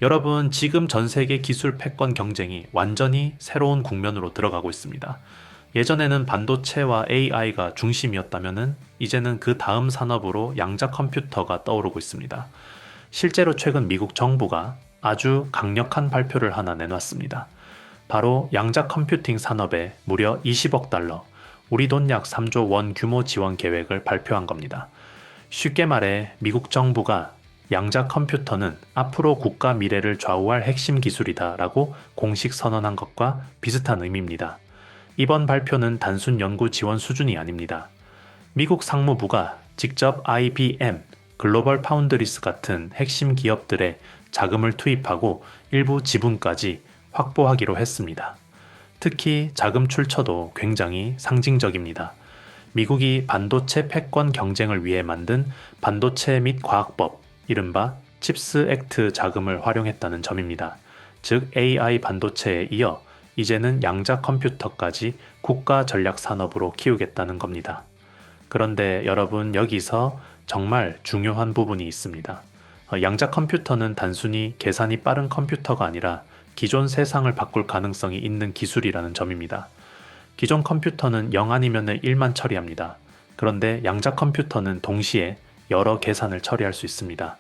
여러분, 지금 전 세계 기술 패권 경쟁이 완전히 새로운 국면으로 들어가고 있습니다. 예전에는 반도체와 AI가 중심이었다면은 이제는 그 다음 산업으로 양자 컴퓨터가 떠오르고 있습니다. 실제로 최근 미국 정부가 아주 강력한 발표를 하나 내놨습니다. 바로 양자 컴퓨팅 산업에 무려 20억 달러, 우리 돈 약 3조 원 규모 지원 계획을 발표한 겁니다. 쉽게 말해 미국 정부가 양자 컴퓨터는 앞으로 국가 미래를 좌우할 핵심 기술이다라고 공식 선언한 것과 비슷한 의미입니다. 이번 발표는 단순 연구 지원 수준이 아닙니다. 미국 상무부가 직접 IBM, 글로벌 파운드리스 같은 핵심 기업들의 자금을 투입하고 일부 지분까지 확보하기로 했습니다. 특히 자금 출처도 굉장히 상징적입니다. 미국이 반도체 패권 경쟁을 위해 만든 반도체 및 과학법, 이른바 칩스 액트 자금을 활용했다는 점입니다. 즉 AI 반도체에 이어 이제는 양자 컴퓨터까지 국가 전략 산업으로 키우겠다는 겁니다. 그런데 여러분, 여기서 정말 중요한 부분이 있습니다. 양자 컴퓨터는 단순히 계산이 빠른 컴퓨터가 아니라 기존 세상을 바꿀 가능성이 있는 기술이라는 점입니다. 기존 컴퓨터는 0 아니면 1만 처리합니다. 그런데 양자 컴퓨터는 동시에 여러 계산을 처리할 수 있습니다.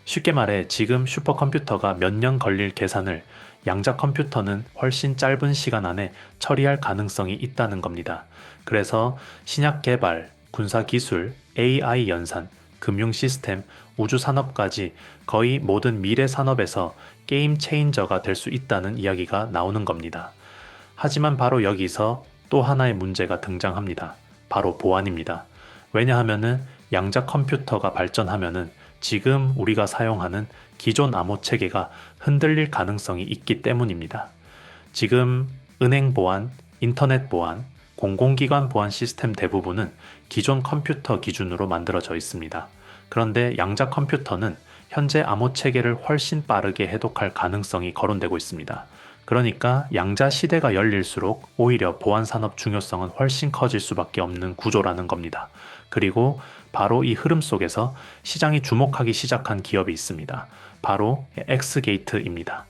쉽게 말해 지금 슈퍼컴퓨터가 몇 년 걸릴 계산을 양자 컴퓨터는 훨씬 짧은 시간 안에 처리할 가능성이 있다는 겁니다. 그래서 신약 개발, 군사 기술, AI 연산, 금융 시스템, 우주 산업까지 거의 모든 미래 산업에서 게임 체인저가 될 수 있다는 이야기가 나오는 겁니다. 하지만 바로 여기서 또 하나의 문제가 등장합니다. 바로 보안입니다. 왜냐하면은 양자 컴퓨터가 발전하면은 지금 우리가 사용하는 기존 암호 체계가 흔들릴 가능성이 있기 때문입니다. 지금 은행 보안, 인터넷 보안, 공공기관 보안 시스템 대부분은 기존 컴퓨터 기준으로 만들어져 있습니다. 그런데 양자 컴퓨터는 현재 암호 체계를 훨씬 빠르게 해독할 가능성이 거론되고 있습니다. 그러니까 양자 시대가 열릴수록 오히려 보안 산업 중요성은 훨씬 커질 수밖에 없는 구조라는 겁니다. 그리고 바로 이 흐름 속에서 시장이 주목하기 시작한 기업이 있습니다. 바로 엑스게이트입니다.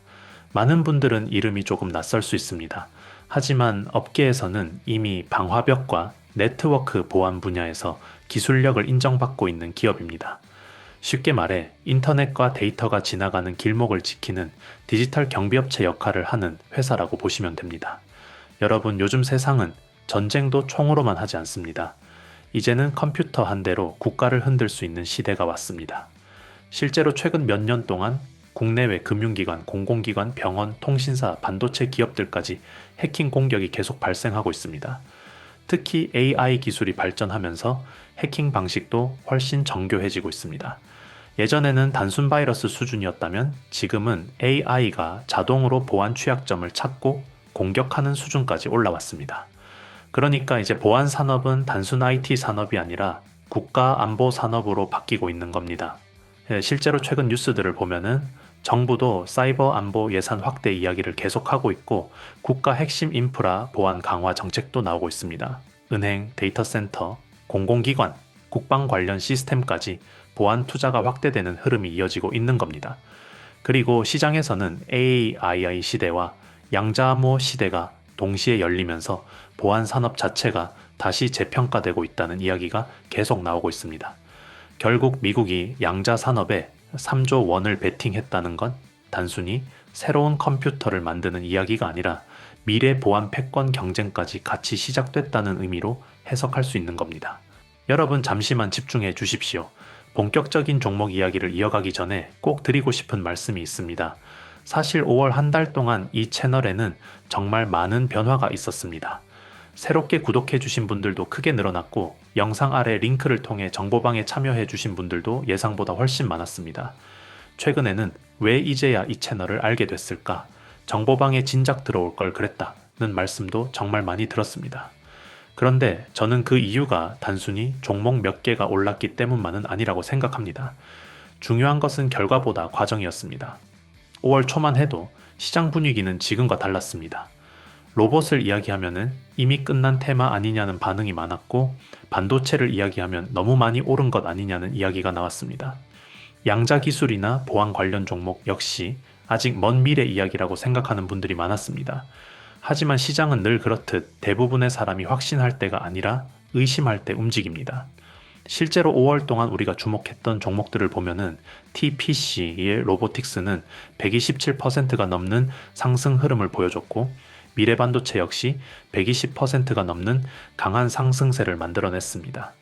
많은 분들은 이름이 조금 낯설 수 있습니다. 하지만 업계에서는 이미 방화벽과 네트워크 보안 분야에서 기술력을 인정받고 있는 기업입니다. 쉽게 말해 인터넷과 데이터가 지나가는 길목을 지키는 디지털 경비업체 역할을 하는 회사라고 보시면 됩니다. 여러분, 요즘 세상은 전쟁도 총으로만 하지 않습니다. 이제는 컴퓨터 한 대로 국가를 흔들 수 있는 시대가 왔습니다. 실제로 최근 몇 년 동안 국내외 금융기관, 공공기관, 병원, 통신사, 반도체 기업들까지 해킹 공격이 계속 발생하고 있습니다. 특히 AI 기술이 발전하면서 해킹 방식도 훨씬 정교해지고 있습니다. 예전에는 단순 바이러스 수준이었다면 지금은 AI가 자동으로 보안 취약점을 찾고 공격하는 수준까지 올라왔습니다. 그러니까 이제 보안 산업은 단순 IT 산업이 아니라 국가 안보 산업으로 바뀌고 있는 겁니다. 실제로 최근 뉴스들을 보면은 정부도 사이버 안보 예산 확대 이야기를 계속하고 있고 국가 핵심 인프라 보안 강화 정책도 나오고 있습니다. 은행, 데이터 센터, 공공기관, 국방 관련 시스템까지 보안 투자가 확대되는 흐름이 이어지고 있는 겁니다. 그리고 시장에서는 AI 시대와 양자암호 시대가 동시에 열리면서 보안 산업 자체가 다시 재평가되고 있다는 이야기가 계속 나오고 있습니다. 결국 미국이 양자 산업에 3조 원을 베팅했다는 건 단순히 새로운 컴퓨터를 만드는 이야기가 아니라 미래 보안 패권 경쟁까지 같이 시작됐다는 의미로 해석할 수 있는 겁니다. 여러분, 잠시만 집중해 주십시오. 본격적인 종목 이야기를 이어가기 전에 꼭 드리고 싶은 말씀이 있습니다. 사실 5월 한 달 동안 이 채널에는 정말 많은 변화가 있었습니다. 새롭게 구독해 주신 분들도 크게 늘어났고 영상 아래 링크를 통해 정보방에 참여해 주신 분들도 예상보다 훨씬 많았습니다. 최근에는 왜 이제야 이 채널을 알게 됐을까? 정보방에 진작 들어올 걸 그랬다는 말씀도 정말 많이 들었습니다. 그런데 저는 그 이유가 단순히 종목 몇 개가 올랐기 때문만은 아니라고 생각합니다. 중요한 것은 결과보다 과정이었습니다. 5월 초만 해도 시장 분위기는 지금과 달랐습니다. 로봇을 이야기하면 이미 끝난 테마 아니냐는 반응이 많았고 반도체를 이야기하면 너무 많이 오른 것 아니냐는 이야기가 나왔습니다. 양자 기술이나 보안 관련 종목 역시 아직 먼 미래 이야기라고 생각하는 분들이 많았습니다. 하지만 시장은 늘 그렇듯 대부분의 사람이 확신할 때가 아니라 의심할 때 움직입니다. 실제로 5월 동안 우리가 주목했던 종목들을 보면은 TPC의 로보틱스는 127%가 넘는 상승 흐름을 보여줬고, 미래반도체 역시 120%가 넘는 강한 상승세를 만들어냈습니다.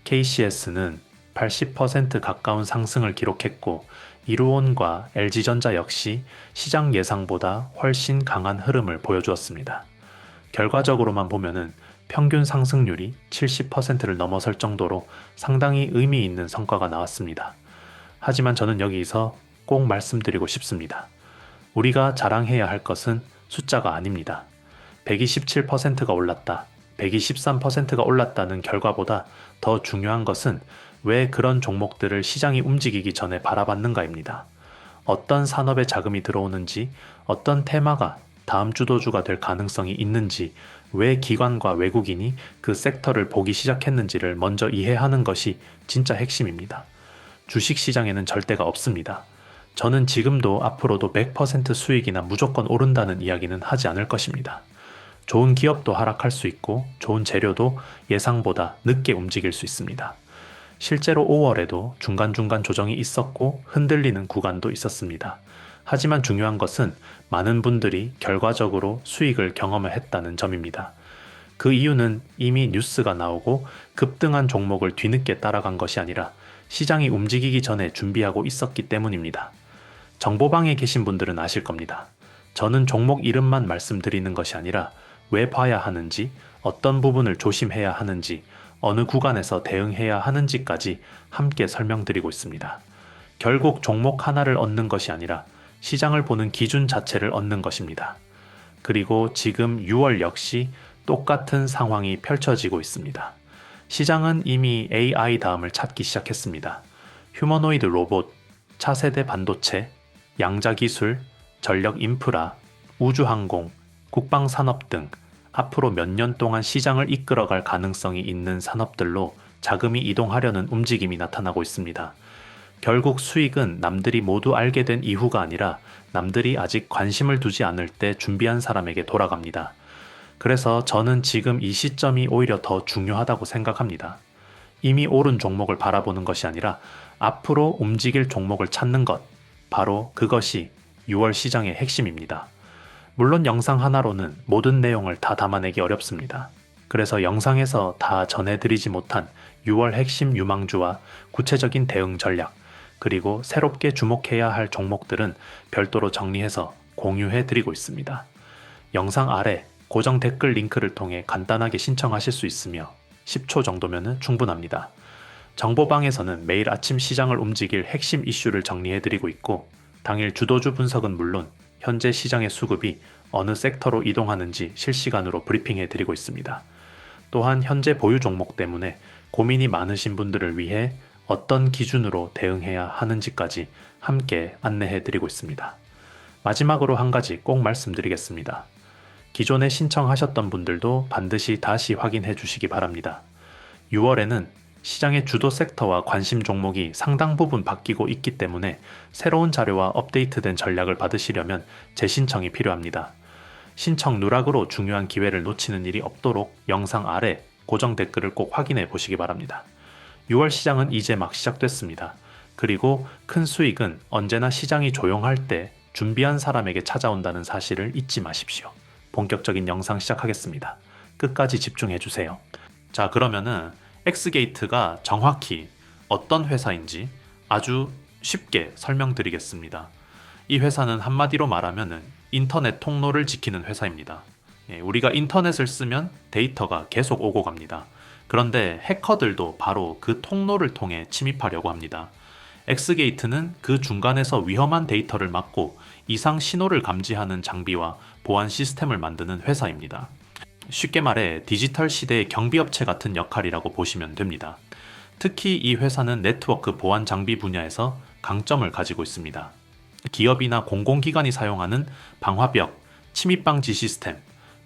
KCS는 80% 가까운 상승을 기록했고, 이루온과 LG전자 역시 시장 예상보다 훨씬 강한 흐름을 보여주었습니다. 결과적으로만 보면은 평균 상승률이 70%를 넘어설 정도로 상당히 의미 있는 성과가 나왔습니다. 하지만 저는 여기서 꼭 말씀드리고 싶습니다. 우리가 자랑해야 할 것은 숫자가 아닙니다. 127%가 올랐다, 123%가 올랐다는 결과보다 더 중요한 것은 왜 그런 종목들을 시장이 움직이기 전에 바라봤는가입니다. 어떤 산업에 자금이 들어오는지, 어떤 테마가 다음 주도주가 될 가능성이 있는지, 왜 기관과 외국인이 그 섹터를 보기 시작했는지를 먼저 이해하는 것이 진짜 핵심입니다. 주식시장에는 절대가 없습니다. 저는 지금도 앞으로도 100% 수익이나 무조건 오른다는 이야기는 하지 않을 것입니다. 좋은 기업도 하락할 수 있고 좋은 재료도 예상보다 늦게 움직일 수 있습니다. 실제로 5월에도 중간중간 조정이 있었고 흔들리는 구간도 있었습니다. 하지만 중요한 것은 많은 분들이 결과적으로 수익을 경험했다는 점입니다. 그 이유는 이미 뉴스가 나오고 급등한 종목을 뒤늦게 따라간 것이 아니라 시장이 움직이기 전에 준비하고 있었기 때문입니다. 정보방에 계신 분들은 아실 겁니다. 저는 종목 이름만 말씀드리는 것이 아니라 왜 봐야 하는지, 어떤 부분을 조심해야 하는지, 어느 구간에서 대응해야 하는지까지 함께 설명드리고 있습니다. 결국 종목 하나를 얻는 것이 아니라 시장을 보는 기준 자체를 얻는 것입니다. 그리고 지금 6월 역시 똑같은 상황이 펼쳐지고 있습니다. 시장은 이미 AI 다음을 찾기 시작했습니다. 휴머노이드 로봇, 차세대 반도체, 양자기술, 전력 인프라, 우주항공, 국방산업 등 앞으로 몇 년 동안 시장을 이끌어갈 가능성이 있는 산업들로 자금이 이동하려는 움직임이 나타나고 있습니다. 결국 수익은 남들이 모두 알게 된 이후가 아니라 남들이 아직 관심을 두지 않을 때 준비한 사람에게 돌아갑니다. 그래서 저는 지금 이 시점이 오히려 더 중요하다고 생각합니다. 이미 오른 종목을 바라보는 것이 아니라 앞으로 움직일 종목을 찾는 것, 바로 그것이 6월 시장의 핵심입니다. 물론 영상 하나로는 모든 내용을 다 담아내기 어렵습니다. 그래서 영상에서 다 전해드리지 못한 6월 핵심 유망주와 구체적인 대응 전략, 그리고 새롭게 주목해야 할 종목들은 별도로 정리해서 공유해드리고 있습니다. 영상 아래 고정 댓글 링크를 통해 간단하게 신청하실 수 있으며 10초 정도면 충분합니다. 정보방에서는 매일 아침 시장을 움직일 핵심 이슈를 정리해드리고 있고, 당일 주도주 분석은 물론 현재 시장의 수급이 어느 섹터로 이동하는지 실시간으로 브리핑해드리고 있습니다. 또한 현재 보유 종목 때문에 고민이 많으신 분들을 위해 어떤 기준으로 대응해야 하는지까지 함께 안내해드리고 있습니다. 마지막으로 한 가지 꼭 말씀드리겠습니다. 기존에 신청하셨던 분들도 반드시 다시 확인해 주시기 바랍니다. 6월에는 시장의 주도 섹터와 관심 종목이 상당 부분 바뀌고 있기 때문에 새로운 자료와 업데이트된 전략을 받으시려면 재신청이 필요합니다. 신청 누락으로 중요한 기회를 놓치는 일이 없도록 영상 아래 고정 댓글을 꼭 확인해 보시기 바랍니다. 6월 시장은 이제 막 시작됐습니다. 그리고 큰 수익은 언제나 시장이 조용할 때 준비한 사람에게 찾아온다는 사실을 잊지 마십시오. 본격적인 영상 시작하겠습니다. 끝까지 집중해 주세요. 자, 그러면은 엑스게이트가 정확히 어떤 회사인지 아주 쉽게 설명드리겠습니다. 이 회사는 한마디로 말하면은 인터넷 통로를 지키는 회사입니다. 우리가 인터넷을 쓰면 데이터가 계속 오고 갑니다. 그런데 해커들도 바로 그 통로를 통해 침입하려고 합니다. 엑스게이트는 그 중간에서 위험한 데이터를 막고 이상 신호를 감지하는 장비와 보안 시스템을 만드는 회사입니다. 쉽게 말해 디지털 시대의 경비업체 같은 역할이라고 보시면 됩니다. 특히 이 회사는 네트워크 보안 장비 분야에서 강점을 가지고 있습니다. 기업이나 공공기관이 사용하는 방화벽, 침입방지 시스템,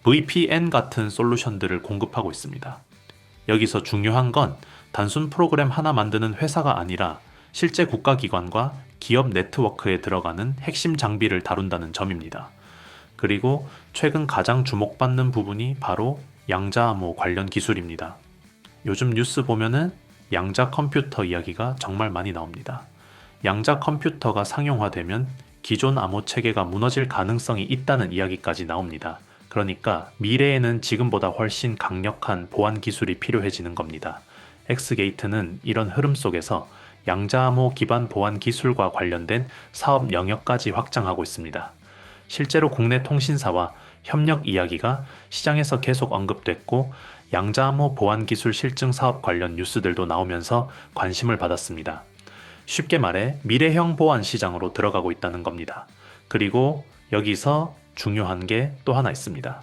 VPN 같은 솔루션들을 공급하고 있습니다. 여기서 중요한 건 단순 프로그램 하나 만드는 회사가 아니라 실제 국가기관과 기업 네트워크에 들어가는 핵심 장비를 다룬다는 점입니다. 그리고 최근 가장 주목받는 부분이 바로 양자암호 관련 기술입니다. 요즘 뉴스 보면은 양자 컴퓨터 이야기가 정말 많이 나옵니다. 양자 컴퓨터가 상용화되면 기존 암호 체계가 무너질 가능성이 있다는 이야기까지 나옵니다. 그러니까 미래에는 지금보다 훨씬 강력한 보안 기술이 필요해지는 겁니다. 엑스게이트는 이런 흐름 속에서 양자암호 기반 보안 기술과 관련된 사업 영역까지 확장하고 있습니다. 실제로 국내 통신사와 협력 이야기가 시장에서 계속 언급됐고 양자암호 보안 기술 실증 사업 관련 뉴스들도 나오면서 관심을 받았습니다. 쉽게 말해 미래형 보안 시장으로 들어가고 있다는 겁니다. 그리고 여기서 중요한 게 또 하나 있습니다.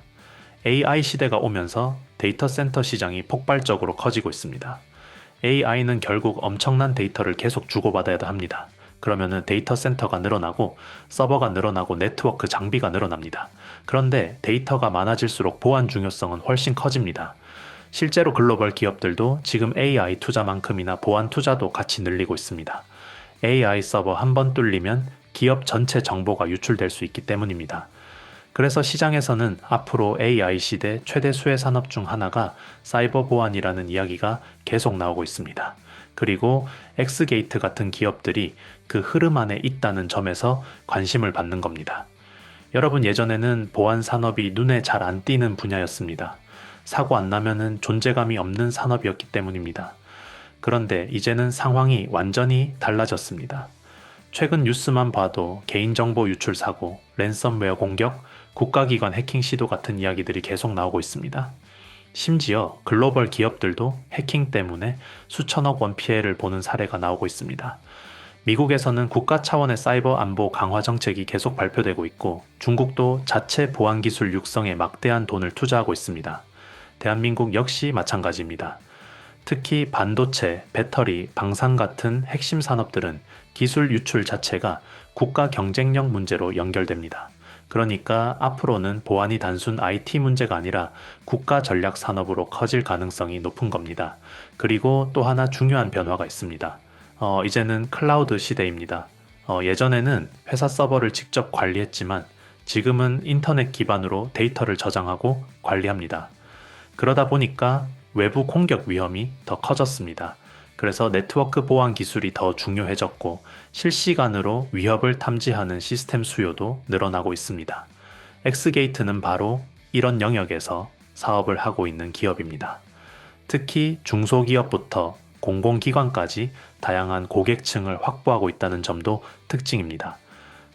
AI 시대가 오면서 데이터 센터 시장이 폭발적으로 커지고 있습니다. AI는 결국 엄청난 데이터를 계속 주고받아야 합니다. 그러면은 데이터 센터가 늘어나고 서버가 늘어나고 네트워크 장비가 늘어납니다. 그런데 데이터가 많아질수록 보안 중요성은 훨씬 커집니다. 실제로 글로벌 기업들도 지금 AI 투자만큼이나 보안 투자도 같이 늘리고 있습니다. AI 서버 한 번 뚫리면 기업 전체 정보가 유출될 수 있기 때문입니다. 그래서 시장에서는 앞으로 AI 시대 최대 수혜 산업 중 하나가 사이버 보안이라는 이야기가 계속 나오고 있습니다. 그리고 엑스게이트 같은 기업들이 그 흐름 안에 있다는 점에서 관심을 받는 겁니다. 여러분, 예전에는 보안 산업이 눈에 잘 안 띄는 분야였습니다. 사고 안 나면은 존재감이 없는 산업이었기 때문입니다. 그런데 이제는 상황이 완전히 달라졌습니다. 최근 뉴스만 봐도 개인정보 유출 사고, 랜섬웨어 공격, 국가기관 해킹 시도 같은 이야기들이 계속 나오고 있습니다. 심지어 글로벌 기업들도 해킹 때문에 수천억 원 피해를 보는 사례가 나오고 있습니다. 미국에서는 국가 차원의 사이버 안보 강화 정책이 계속 발표되고 있고 중국도 자체 보안 기술 육성에 막대한 돈을 투자하고 있습니다. 대한민국 역시 마찬가지입니다. 특히 반도체, 배터리, 방산 같은 핵심 산업들은 기술 유출 자체가 국가 경쟁력 문제로 연결됩니다. 그러니까 앞으로는 보안이 단순 IT 문제가 아니라 국가 전략 산업으로 커질 가능성이 높은 겁니다. 그리고 또 하나 중요한 변화가 있습니다. 이제는 클라우드 시대입니다. 예전에는 회사 서버를 직접 관리했지만 지금은 인터넷 기반으로 데이터를 저장하고 관리합니다. 그러다 보니까 외부 공격 위험이 더 커졌습니다. 그래서 네트워크 보안 기술이 더 중요해졌고 실시간으로 위협을 탐지하는 시스템 수요도 늘어나고 있습니다. 엑스게이트는 바로 이런 영역에서 사업을 하고 있는 기업입니다. 특히 중소기업부터 공공기관까지 다양한 고객층을 확보하고 있다는 점도 특징입니다.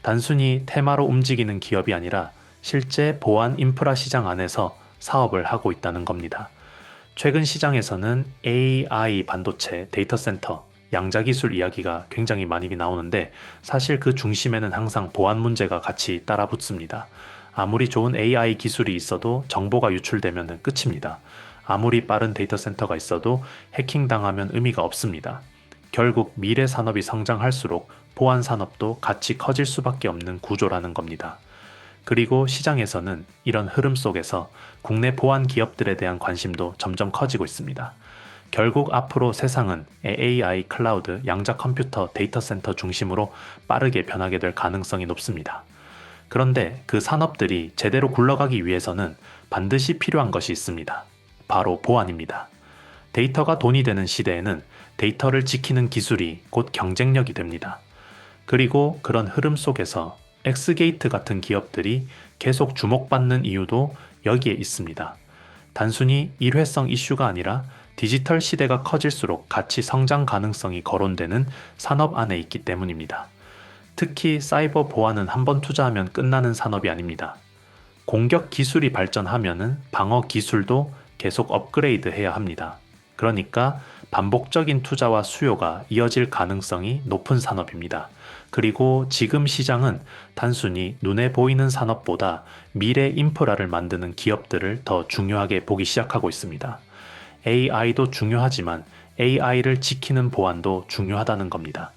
단순히 테마로 움직이는 기업이 아니라 실제 보안 인프라 시장 안에서 사업을 하고 있다는 겁니다. 최근 시장에서는 AI 반도체, 데이터 센터, 양자 기술 이야기가 굉장히 많이 나오는데 사실 그 중심에는 항상 보안 문제가 같이 따라 붙습니다. 아무리 좋은 AI 기술이 있어도 정보가 유출되면 끝입니다. 아무리 빠른 데이터 센터가 있어도 해킹당하면 의미가 없습니다. 결국 미래 산업이 성장할수록 보안 산업도 같이 커질 수밖에 없는 구조라는 겁니다. 그리고 시장에서는 이런 흐름 속에서 국내 보안 기업들에 대한 관심도 점점 커지고 있습니다. 결국 앞으로 세상은 AI, 클라우드, 양자 컴퓨터, 데이터 센터 중심으로 빠르게 변하게 될 가능성이 높습니다. 그런데 그 산업들이 제대로 굴러가기 위해서는 반드시 필요한 것이 있습니다. 바로 보안입니다. 데이터가 돈이 되는 시대에는 데이터를 지키는 기술이 곧 경쟁력이 됩니다. 그리고 그런 흐름 속에서 엑스게이트 같은 기업들이 계속 주목받는 이유도 여기에 있습니다. 단순히 일회성 이슈가 아니라 디지털 시대가 커질수록 같이 성장 가능성이 거론되는 산업 안에 있기 때문입니다. 특히 사이버 보안은 한번 투자하면 끝나는 산업이 아닙니다. 공격 기술이 발전하면은 방어 기술도 계속 업그레이드 해야 합니다. 그러니까 반복적인 투자와 수요가 이어질 가능성이 높은 산업입니다. 그리고 지금 시장은 단순히 눈에 보이는 산업보다 미래 인프라를 만드는 기업들을 더 중요하게 보기 시작하고 있습니다. AI도 중요하지만 AI를 지키는 보안도 중요하다는 겁니다.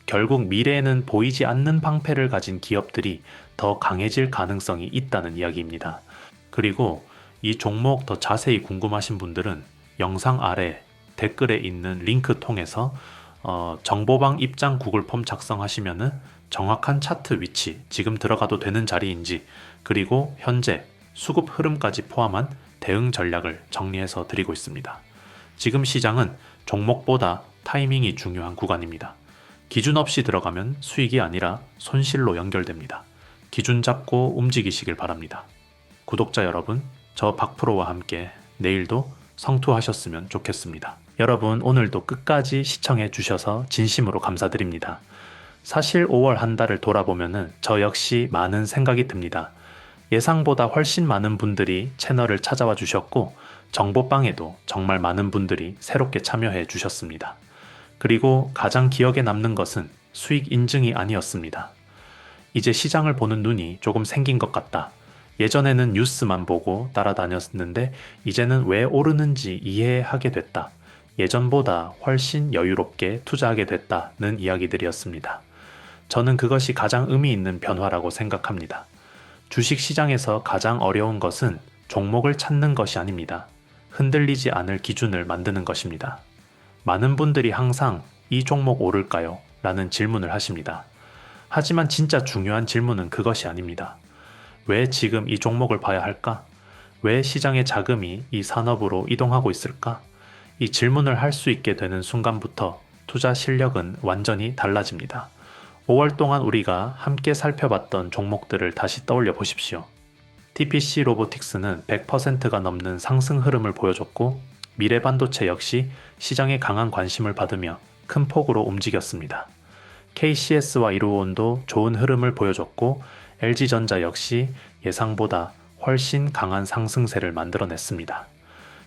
결국 미래에는 보이지 않는 방패를 가진 기업들이 더 강해질 가능성이 있다는 이야기입니다. 그리고 이 종목 더 자세히 궁금하신 분들은 영상 아래 댓글에 있는 링크 통해서 정보방 입장 구글 폼 작성하시면은 정확한 차트 위치, 지금 들어가도 되는 자리인지, 그리고 현재 수급 흐름까지 포함한 대응 전략을 정리해서 드리고 있습니다. 지금 시장은 종목보다 타이밍이 중요한 구간입니다. 기준 없이 들어가면 수익이 아니라 손실로 연결됩니다. 기준 잡고 움직이시길 바랍니다. 구독자 여러분, 저 박프로와 함께 내일도 성투하셨으면 좋겠습니다. 여러분, 오늘도 끝까지 시청해 주셔서 진심으로 감사드립니다. 사실 5월 한 달을 돌아보면은 저 역시 많은 생각이 듭니다. 예상보다 훨씬 많은 분들이 채널을 찾아와 주셨고, 정보방에도 정말 많은 분들이 새롭게 참여해 주셨습니다. 그리고 가장 기억에 남는 것은 수익 인증이 아니었습니다. 이제 시장을 보는 눈이 조금 생긴 것 같다. 예전에는 뉴스만 보고 따라다녔는데 이제는 왜 오르는지 이해하게 됐다. 예전보다 훨씬 여유롭게 투자하게 됐다는 이야기들이었습니다. 저는 그것이 가장 의미 있는 변화라고 생각합니다. 주식 시장에서 가장 어려운 것은 종목을 찾는 것이 아닙니다. 흔들리지 않을 기준을 만드는 것입니다. 많은 분들이 항상 이 종목 오를까요? 라는 질문을 하십니다. 하지만 진짜 중요한 질문은 그것이 아닙니다. 왜 지금 이 종목을 봐야 할까? 왜 시장의 자금이 이 산업으로 이동하고 있을까? 이 질문을 할 수 있게 되는 순간부터 투자 실력은 완전히 달라집니다. 5월 동안 우리가 함께 살펴봤던 종목들을 다시 떠올려 보십시오. TPC 로보틱스는 100%가 넘는 상승 흐름을 보여줬고, 미래반도체 역시 시장의 강한 관심을 받으며 큰 폭으로 움직였습니다. KCS와 이루온도 좋은 흐름을 보여줬고, LG전자 역시 예상보다 훨씬 강한 상승세를 만들어냈습니다.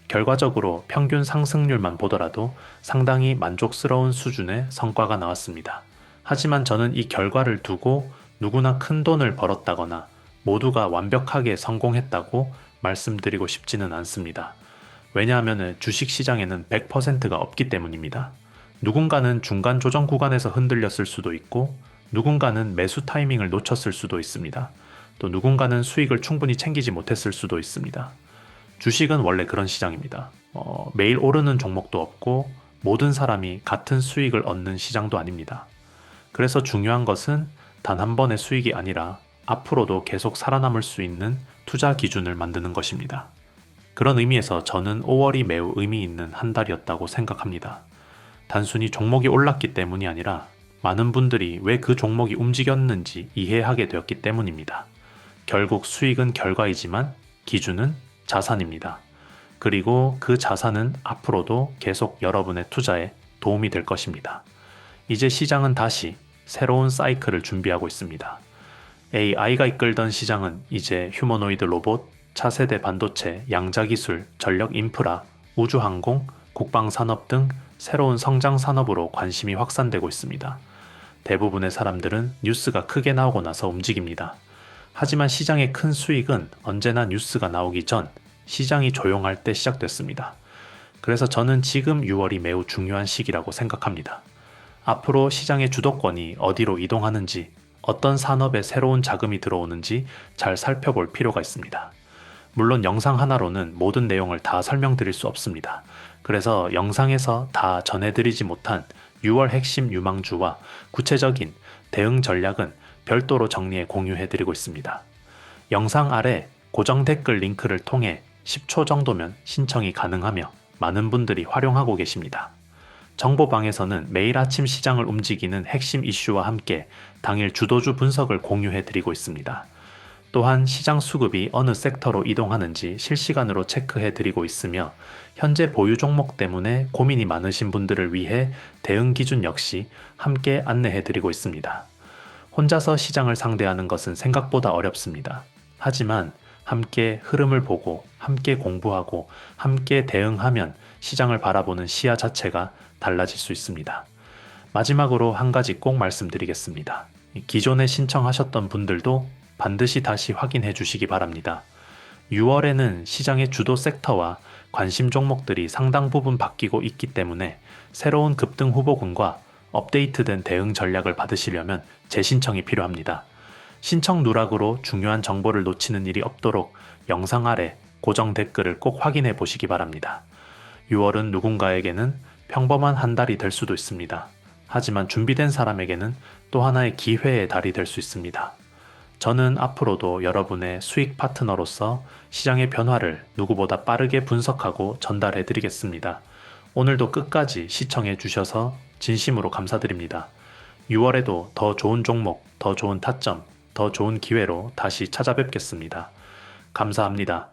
결과적으로 평균 상승률만 보더라도 상당히 만족스러운 수준의 성과가 나왔습니다. 하지만 저는 이 결과를 두고 누구나 큰 돈을 벌었다거나 모두가 완벽하게 성공했다고 말씀드리고 싶지는 않습니다. 왜냐하면 주식시장에는 100%가 없기 때문입니다. 누군가는 중간 조정 구간에서 흔들렸을 수도 있고, 누군가는 매수 타이밍을 놓쳤을 수도 있습니다. 또 누군가는 수익을 충분히 챙기지 못했을 수도 있습니다. 주식은 원래 그런 시장입니다. 매일 오르는 종목도 없고 모든 사람이 같은 수익을 얻는 시장도 아닙니다. 그래서 중요한 것은 단 한 번의 수익이 아니라 앞으로도 계속 살아남을 수 있는 투자 기준을 만드는 것입니다. 그런 의미에서 저는 5월이 매우 의미 있는 한 달이었다고 생각합니다. 단순히 종목이 올랐기 때문이 아니라 많은 분들이 왜 그 종목이 움직였는지 이해하게 되었기 때문입니다. 결국 수익은 결과이지만 기준은 자산입니다. 그리고 그 자산은 앞으로도 계속 여러분의 투자에 도움이 될 것입니다. 이제 시장은 다시 새로운 사이클을 준비하고 있습니다. AI가 이끌던 시장은 이제 휴머노이드 로봇, 차세대 반도체, 양자기술, 전력 인프라, 우주항공, 국방산업 등 새로운 성장 산업으로 관심이 확산되고 있습니다. 대부분의 사람들은 뉴스가 크게 나오고 나서 움직입니다. 하지만 시장의 큰 수익은 언제나 뉴스가 나오기 전 시장이 조용할 때 시작됐습니다. 그래서 저는 지금 6월이 매우 중요한 시기라고 생각합니다. 앞으로 시장의 주도권이 어디로 이동하는지, 어떤 산업에 새로운 자금이 들어오는지 잘 살펴볼 필요가 있습니다. 물론 영상 하나로는 모든 내용을 다 설명드릴 수 없습니다. 그래서 영상에서 다 전해드리지 못한 6월 핵심 유망주와 구체적인 대응 전략은 별도로 정리해 공유해드리고 있습니다. 영상 아래 고정 댓글 링크를 통해 10초 정도면 신청이 가능하며 많은 분들이 활용하고 계십니다. 정보방에서는 매일 아침 시장을 움직이는 핵심 이슈와 함께 당일 주도주 분석을 공유해드리고 있습니다. 또한 시장 수급이 어느 섹터로 이동하는지 실시간으로 체크해드리고 있으며 현재 보유 종목 때문에 고민이 많으신 분들을 위해 대응 기준 역시 함께 안내해드리고 있습니다. 혼자서 시장을 상대하는 것은 생각보다 어렵습니다. 하지만 함께 흐름을 보고 함께 공부하고 함께 대응하면 시장을 바라보는 시야 자체가 달라질 수 있습니다. 마지막으로 한 가지 꼭 말씀드리겠습니다. 기존에 신청하셨던 분들도 반드시 다시 확인해 주시기 바랍니다. 6월에는 시장의 주도 섹터와 관심 종목들이 상당 부분 바뀌고 있기 때문에 새로운 급등 후보군과 업데이트된 대응 전략을 받으시려면 재신청이 필요합니다. 신청 누락으로 중요한 정보를 놓치는 일이 없도록 영상 아래 고정 댓글을 꼭 확인해 보시기 바랍니다. 6월은 누군가에게는 평범한 한 달이 될 수도 있습니다. 하지만 준비된 사람에게는 또 하나의 기회의 달이 될 수 있습니다. 저는 앞으로도 여러분의 수익 파트너로서 시장의 변화를 누구보다 빠르게 분석하고 전달해 드리겠습니다. 오늘도 끝까지 시청해 주셔서 진심으로 감사드립니다. 6월에도 더 좋은 종목, 더 좋은 타점, 더 좋은 기회로 다시 찾아뵙겠습니다. 감사합니다.